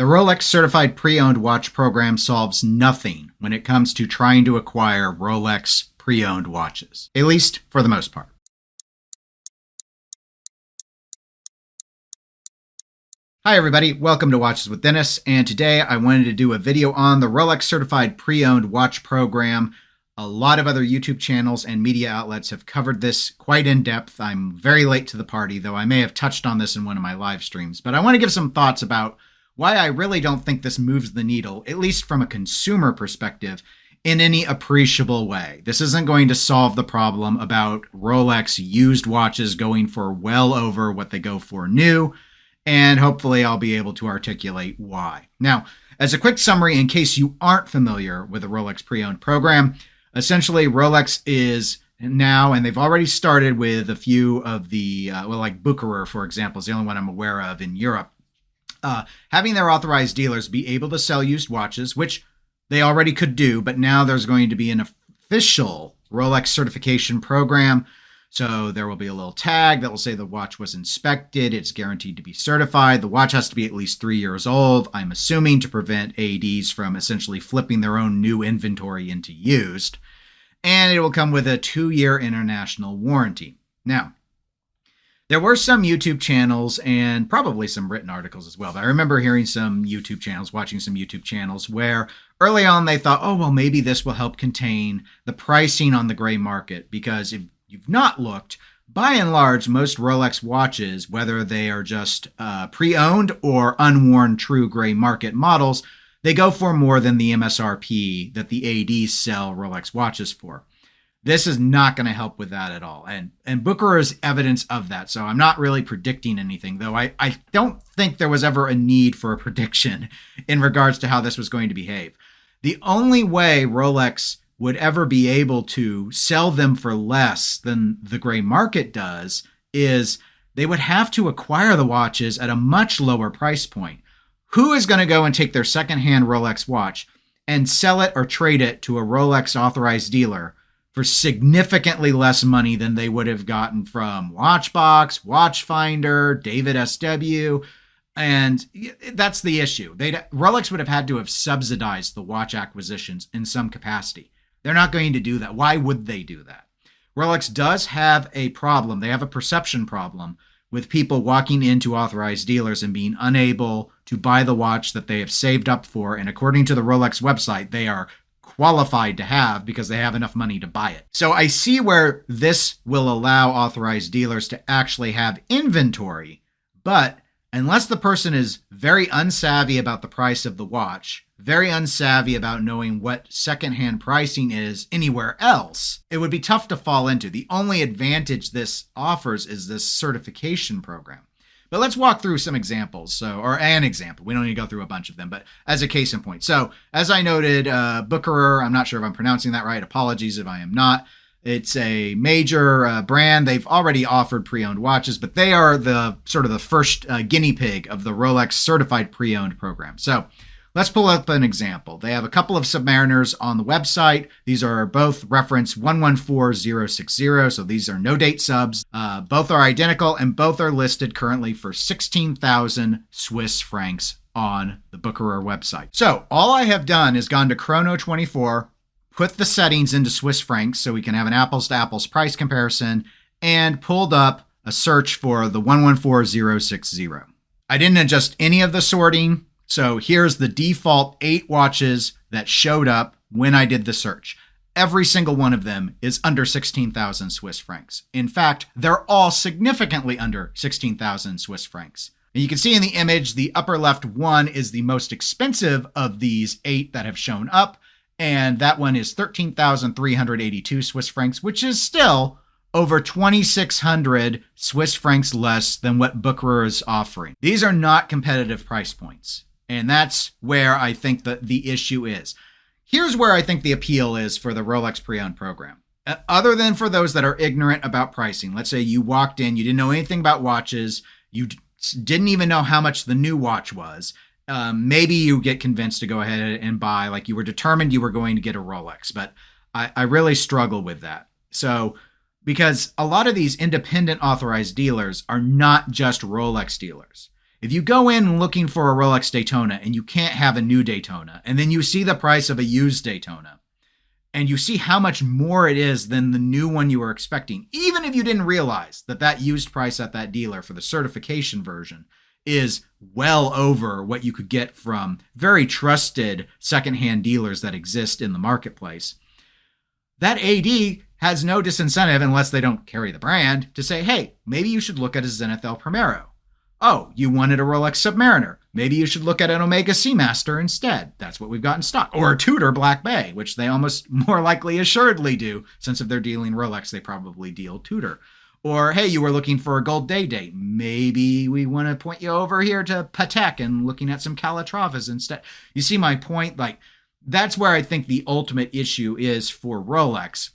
The Rolex Certified Pre-Owned Watch program solves nothing when it comes to trying to acquire Rolex pre-owned watches, at least for the most part. Hi everybody, welcome to Watches with Dennis, and today I wanted to do a video on the Rolex Certified Pre-Owned Watch program. A lot of other YouTube channels and media outlets have covered this quite in depth. I'm very late to the party, though I may have touched on this in one of my live streams, but I want to give some thoughts about why I really don't think this moves the needle, at least from a consumer perspective, in any appreciable way. This isn't going to solve the problem about Rolex used watches going for well over what they go for new, and hopefully I'll be able to articulate why. Now, as a quick summary, in case you aren't familiar with the Rolex pre-owned program, essentially Rolex is now, and they've already started with a few of the, like Bucherer, for example, is the only one I'm aware of in Europe, having their authorized dealers be able to sell used watches, which they already could do, but now there's going to be an official Rolex certification program. So there will be a little tag that will say the watch was inspected, it's guaranteed to be certified. The watch has to be at least 3 years old, I'm assuming to prevent ADs from essentially flipping their own new inventory into used. And it will come with a 2-year international warranty. Now, there were some YouTube channels and probably some written articles as well. But I remember hearing some YouTube channels, watching some YouTube channels where early on they thought, oh, well, maybe this will help contain the pricing on the gray market. Because if you've not looked, by and large, most Rolex watches, whether they are just pre-owned or unworn true gray market models, they go for more than the MSRP that the ADs sell Rolex watches for. This is not going to help with that at all. And Bucherer is evidence of that. So I'm not really predicting anything, though I don't think there was ever a need for a prediction in regards to how this was going to behave. The only way Rolex would ever be able to sell them for less than the gray market does is they would have to acquire the watches at a much lower price point. Who is going to go and take their secondhand Rolex watch and sell it or trade it to a Rolex authorized dealer for significantly less money than they would have gotten from Watchbox, Watchfinder, David SW? And that's the issue. Rolex would have had to have subsidized the watch acquisitions in some capacity. They're not going to do that. Why would they do that? Rolex does have a problem. They have a perception problem with people walking into authorized dealers and being unable to buy the watch that they have saved up for. And according to the Rolex website, they are qualified to have because they have enough money to buy it. So I see where this will allow authorized dealers to actually have inventory, but unless the person is very unsavvy about the price of the watch, very unsavvy about knowing what secondhand pricing is anywhere else, it would be tough to fall into. The only advantage this offers is this certification program. But let's walk through some examples. Or an example. We don't need to go through a bunch of them, but as a case in point. So as I noted, Bucherer, I'm not sure if I'm pronouncing that right. Apologies if I am not. It's a major brand. They've already offered pre-owned watches, but they are the sort of the first guinea pig of the Rolex Certified Pre-Owned program. So let's pull up an example. They have a couple of Submariners on the website. These are both reference 114060, so these are no-date subs. Both are identical, and both are listed currently for 16,000 Swiss francs on the Bucherer website. So all I have done is gone to Chrono24, put the settings into Swiss francs so we can have an apples-to-apples price comparison, and pulled up a search for the 114060. I didn't adjust any of the sorting. So here's the default 8 watches that showed up when I did the search. Every single one of them is under 16,000 Swiss francs. In fact, they're all significantly under 16,000 Swiss francs. And you can see in the image, the upper left one is the most expensive of these 8 that have shown up. And that one is 13,382 Swiss francs, which is still over 2,600 Swiss francs less than what Bucherer is offering. These are not competitive price points. And that's where I think that the issue is. Here's where I think the appeal is for the Rolex pre-owned program. Other than for those that are ignorant about pricing. Let's say you walked in, you didn't know anything about watches. You didn't even know how much the new watch was. Maybe you get convinced to go ahead and buy, like you were determined you were going to get a Rolex. But I really struggle with that. So, because a lot of these independent authorized dealers are not just Rolex dealers. If you go in looking for a Rolex Daytona and you can't have a new Daytona, and then you see the price of a used Daytona, and you see how much more it is than the new one you were expecting, even if you didn't realize that that used price at that dealer for the certification version is well over what you could get from very trusted secondhand dealers that exist in the marketplace, that AD has no disincentive, unless they don't carry the brand, to say, hey, maybe you should look at a Zenith El Primero. Oh, you wanted a Rolex Submariner. Maybe you should look at an Omega Seamaster instead. That's what we've got in stock. Or a Tudor Black Bay, which they almost more likely assuredly do, since if they're dealing Rolex, they probably deal Tudor. Or, hey, you were looking for a gold day date. Maybe we want to point you over here to Patek and looking at some Calatravas instead. You see my point? Like, that's where I think the ultimate issue is for Rolex.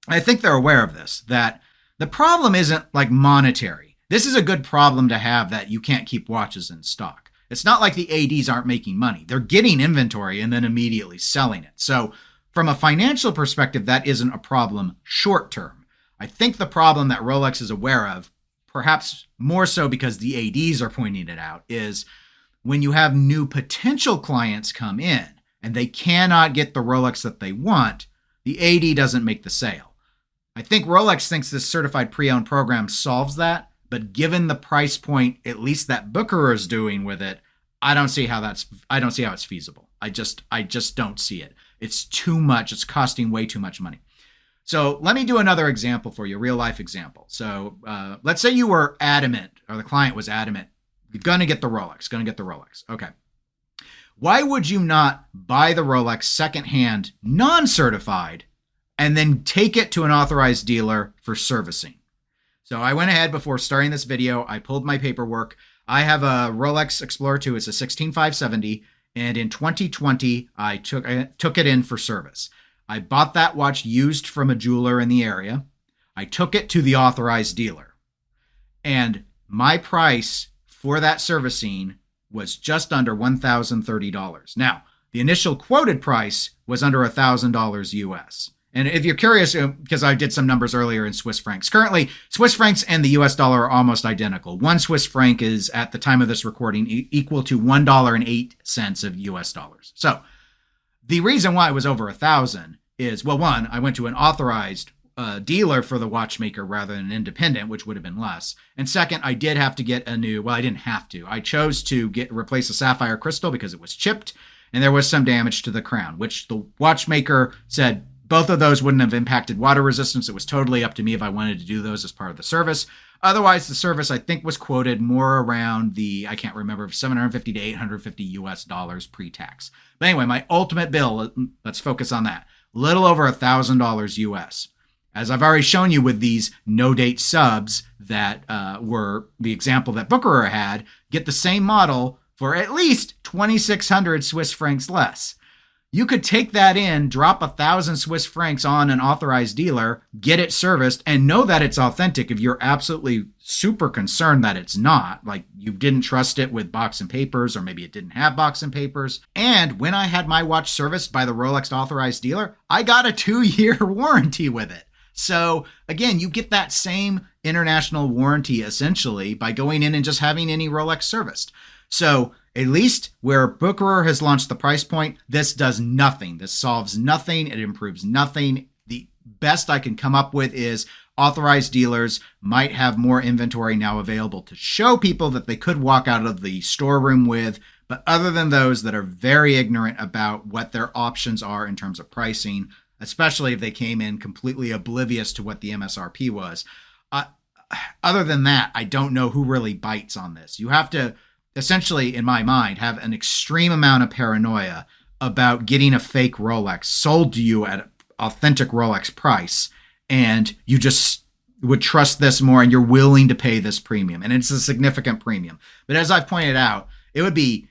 I think they're aware of this, that the problem isn't like monetary. This is a good problem to have, that you can't keep watches in stock. It's not like the ADs aren't making money. They're getting inventory and then immediately selling it. So from a financial perspective, that isn't a problem short term. I think the problem that Rolex is aware of, perhaps more so because the ADs are pointing it out, is when you have new potential clients come in and they cannot get the Rolex that they want, the AD doesn't make the sale. I think Rolex thinks this certified pre-owned program solves that. But given the price point, at least that Bucherer is doing with it, I don't see how it's feasible. I just don't see it. It's too much. It's costing way too much money. So let me do another example for you, a real life example. So let's say you were adamant, or the client was adamant, you're going to get the Rolex. Okay. Why would you not buy the Rolex secondhand, non-certified, and then take it to an authorized dealer for servicing? So I went ahead before starting this video. I pulled my paperwork. I have a Rolex Explorer 2. It's a 16570. And in 2020, I took it in for service. I bought that watch used from a jeweler in the area. I took it to the authorized dealer. And my price for that servicing was just under $1,030. Now, the initial quoted price was under $1,000 US. And if you're curious, because I did some numbers earlier in Swiss francs, currently Swiss francs and the US dollar are almost identical. 1 Swiss franc is, at the time of this recording, equal to $1.08 of US dollars. So the reason why it was over 1,000 is, well, one, I went to an authorized dealer for the watchmaker rather than an independent, which would have been less. And second, I did have to get a new, well, I didn't have to. I chose to replace a sapphire crystal because it was chipped and there was some damage to the crown, which the watchmaker said, both of those wouldn't have impacted water resistance. It was totally up to me if I wanted to do those as part of the service. Otherwise, the service, I think, was quoted more around the, I can't remember, $750 to $850 US dollars pre-tax. But anyway, my ultimate bill, let's focus on that, little over $1,000 US. As I've already shown you with these no-date subs that were the example that Bucherer had, get the same model for at least 2,600 Swiss francs less. You could take that in, drop 1,000 Swiss francs on an authorized dealer, get it serviced, and know that it's authentic if you're absolutely super concerned that it's not, like you didn't trust it with box and papers, or maybe it didn't have box and papers. And when I had my watch serviced by the Rolex authorized dealer, I got a 2-year warranty with it. So again, you get that same international warranty essentially by going in and just having any Rolex serviced. So at least where Bucherer has launched the price point, this does nothing. This solves nothing. It improves nothing. The best I can come up with is authorized dealers might have more inventory now available to show people that they could walk out of the storeroom with. But other than those that are very ignorant about what their options are in terms of pricing, especially if they came in completely oblivious to what the MSRP was, other than that, I don't know who really bites on this. You have to essentially, in my mind, have an extreme amount of paranoia about getting a fake Rolex sold to you at an authentic Rolex price, and you just would trust this more and you're willing to pay this premium. And it's a significant premium. But as I've pointed out, it would be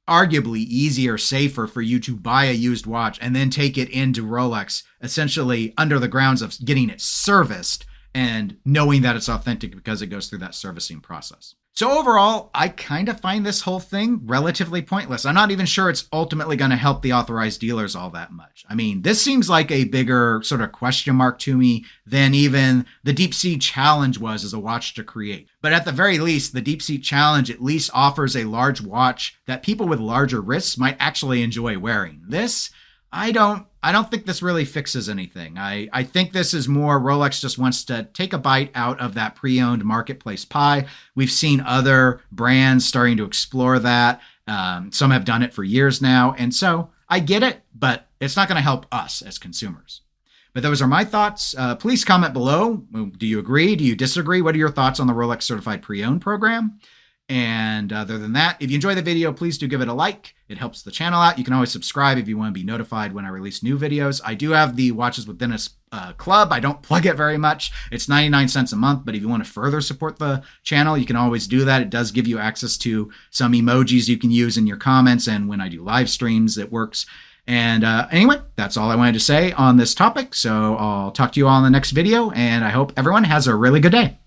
arguably easier, safer for you to buy a used watch and then take it into Rolex, essentially under the grounds of getting it serviced and knowing that it's authentic because it goes through that servicing process. So overall, I kind of find this whole thing relatively pointless. I'm not even sure it's ultimately going to help the authorized dealers all that much. I mean, this seems like a bigger sort of question mark to me than even the Deep Sea Challenge was as a watch to create. But at the very least, the Deep Sea Challenge at least offers a large watch that people with larger wrists might actually enjoy wearing. This, I don't think this really fixes anything. I think this is more Rolex just wants to take a bite out of that pre-owned marketplace pie. We've seen other brands starting to explore that. Some have done it for years now. And so I get it, but it's not going to help us as consumers. But those are my thoughts. Please comment below. Do you agree? Do you disagree? What are your thoughts on the Rolex Certified Pre-Owned program? And other than that, if you enjoy the video, please do give it a like. It helps the channel out. You can always subscribe if you want to be notified when I release new videos. I do have the Watches with Dennis Club. I don't plug it very much. It's 99 cents a month, but if you want to further support the channel, you can always do that. It does give you access to some emojis you can use in your comments, and when I do live streams, it works. And anyway, that's all I wanted to say on this topic. So I'll talk to you all in the next video, and I hope everyone has a really good day.